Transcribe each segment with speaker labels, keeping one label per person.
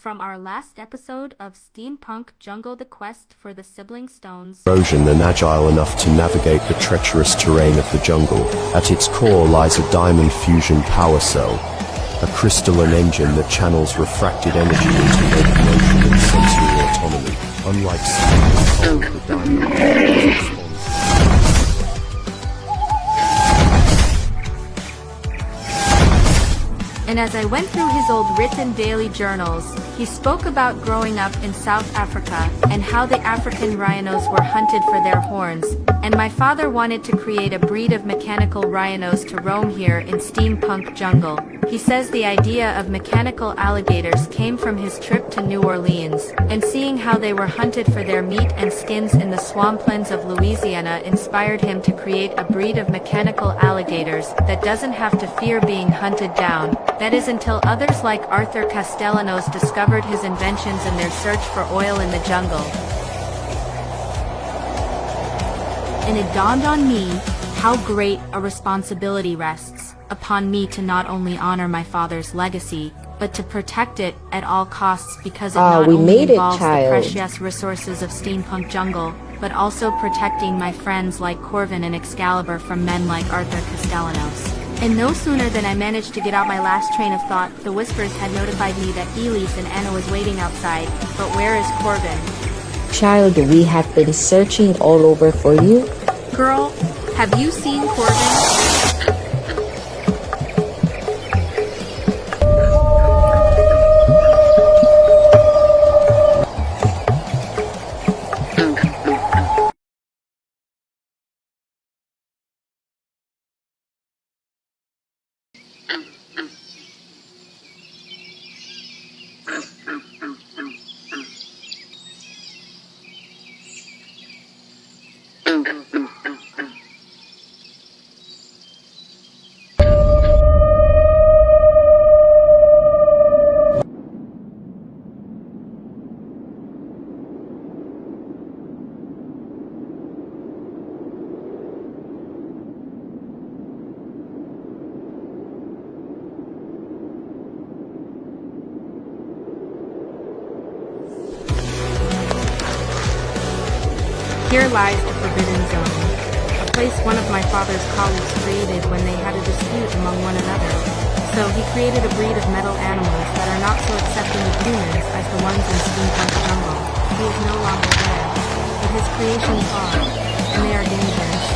Speaker 1: From our last episode of Steampunk Jungle, the quest for the Sibling stones.
Speaker 2: Erosion and agile enough to navigate the treacherous terrain of the jungle. At its core lies a diamond fusion power cell, a crystalline engine that channels refracted energy into locomotion and sensory autonomy. Unlike Sibling, the diamond
Speaker 1: And as I went through his old written daily journals, he spoke about growing up in South Africa and how the African rhinos were hunted for their horns, and my father wanted to create a breed of mechanical rhinos to roam here in Steampunk Jungle. He says the idea of mechanical alligators came from his trip to New Orleans, and seeing how they were hunted for their meat and skins in the swamplands of Louisiana inspired him to create a breed of mechanical alligators that doesn't have to fear being hunted down. That is until others like Arthur Castellanos discovered his inventions in their search for oil in the jungle. And it dawned on me how great a responsibility rests upon me to not only honor my father's legacy, but to protect it at all costs, because it not only involves the precious resources of Steampunk Jungle, but also protecting my friends like Corvin and Excalibur from men like Arthur Castellanos. And no sooner than I managed to get out my last train of thought, the whispers had notified me that Elise and Anna was waiting outside. But where is Corvin?
Speaker 3: Child, we have been searching all over for you.
Speaker 1: Girl, have you seen Corvin? Here lies the Forbydden Zone, a place one of my father's colleagues created when they had a dispute among one another. So he created a breed of metal animals that are not so accepting of humans as the ones in Steampunk Jungle. He is no longer there, but his creations are, and they are dangerous.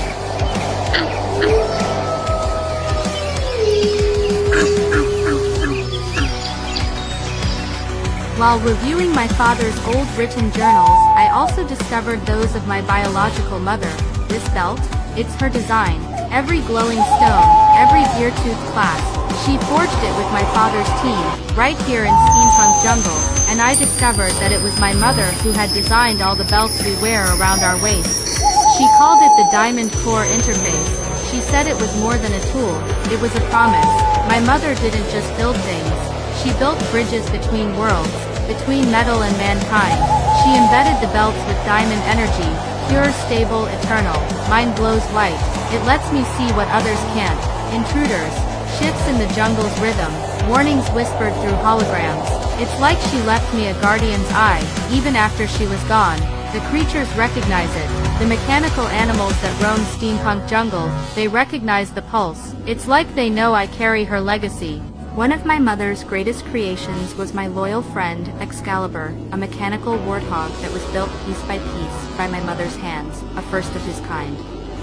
Speaker 1: While reviewing my father's old written journals, I also discovered those of my biological mother. This belt, it's her design. Every glowing stone, every deer-tooth clasp. She forged it with my father's team, right here in Steampunk Jungle, and I discovered that it was my mother who had designed all the belts we wear around our waists. She called it the Diamond Core Interface. She said it was more than a tool, it was a promise. My mother didn't just build things. She built bridges between worlds, between metal and mankind. She embedded the belts with diamond energy, pure, stable, eternal. Mine glows white. It lets me see what others can't. Intruders, shifts in the jungle's rhythm, warnings whispered through holograms. It's like she left me a guardian's eye, even after she was gone. The creatures recognize it. The mechanical animals that roam Steampunk Jungle, they recognize the pulse. It's like they know I carry her legacy. One of my mother's greatest creations was my loyal friend, Excalibur, a mechanical warthog that was built piece by piece by my mother's hands, a first of his kind.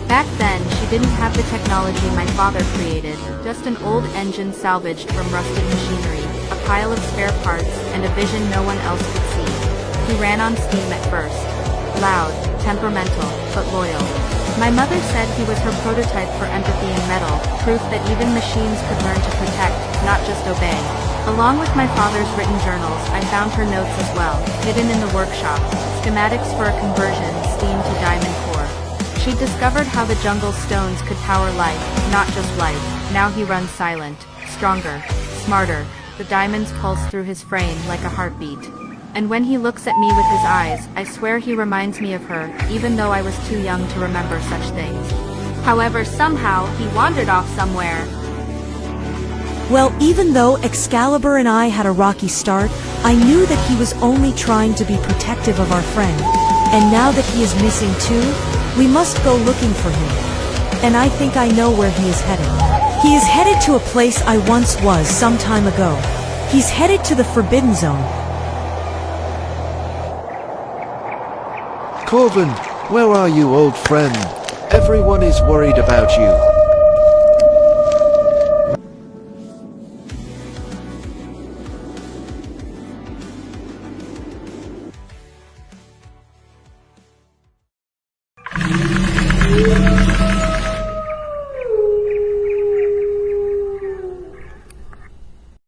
Speaker 1: Back then, she didn't have the technology my father created, just an old engine salvaged from rusted machinery, a pile of spare parts, and a vision no one else could see. He ran on steam at first. Loud, temperamental, but loyal. My mother said he was her prototype for empathy in metal, proof that even machines could learn to protect, not just obey. Along with my father's written journals, I found her notes as well, hidden in the workshop, schematics for a conversion, steam to diamond core. She discovered how the jungle stones could power life, not just life. Now he runs silent, stronger, smarter. The diamonds pulse through his frame like a heartbeat. And when he looks at me with his eyes, I swear he reminds me of her, even though I was too young to remember such things. However, somehow, he wandered off somewhere.
Speaker 4: Well, even though Excalibur and I had a rocky start, I knew that he was only trying to be protective of our friend. And now that he is missing too, we must go looking for him. And I think I know where he is headed. He is headed to a place I once was some time ago. He's headed to the Forbydden Zone.
Speaker 5: Corvin, where are you, old friend? Everyone is worried about you.